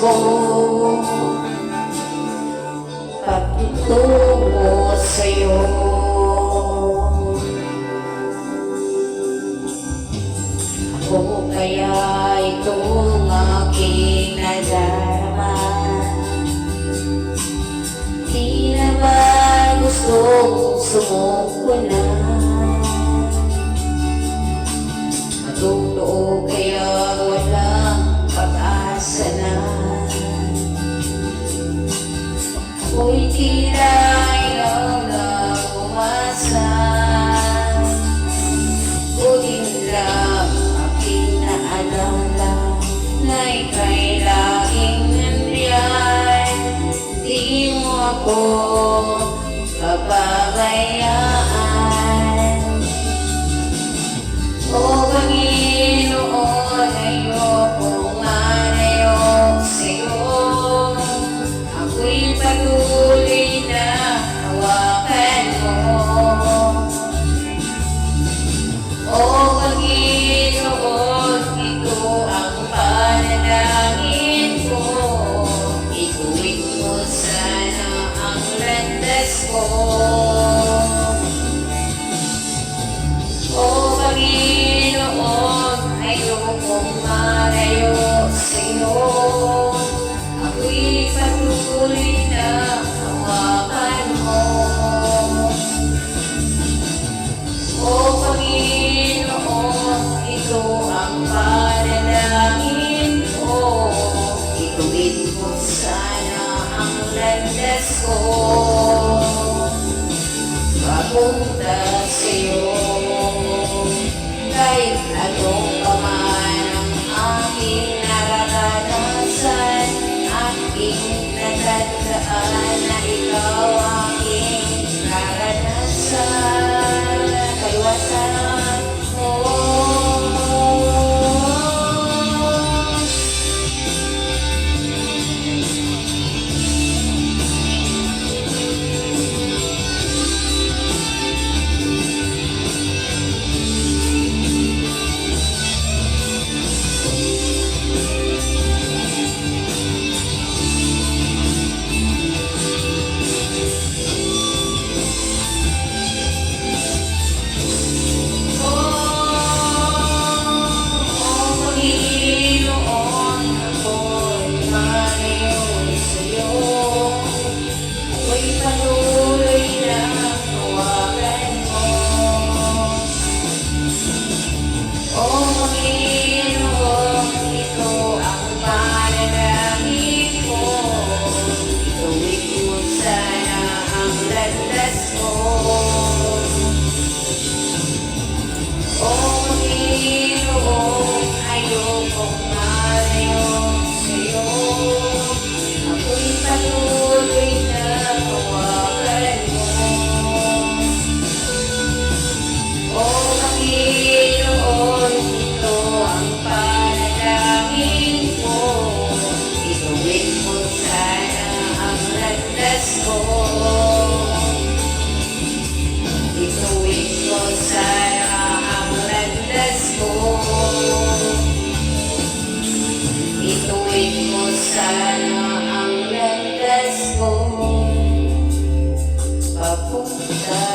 ko pagtungo sa'yo. Ako kaya itong aking nadarama, di na ba gustong sumuko na? Matutoo kaya walang pag-asa na? Ako'y tila ikaw na umasa, butin lang aking naalala na ika'y laging nandiyan. Di mo ako papabayaan. O Panginoon, ayokong malayo sa'yo. Ako'y patuloy na hawakan mo. O Panginoon, ito ang panalangin ko. Ituwid mo sana ang landas ko. O Panginoon, ayokong malayo sa'yo. Ako'y patuloy na hawakan mo. O Panginoon, ito ang panalangin ko. Ituwid mo sana ang landas ko papunta sa'yo. Kahit anong paman ang aking nararanasan, aking natandaan na ikaw aking naranasan. Kaliwasan mo. Ituwid mo sana ang landas ko papunta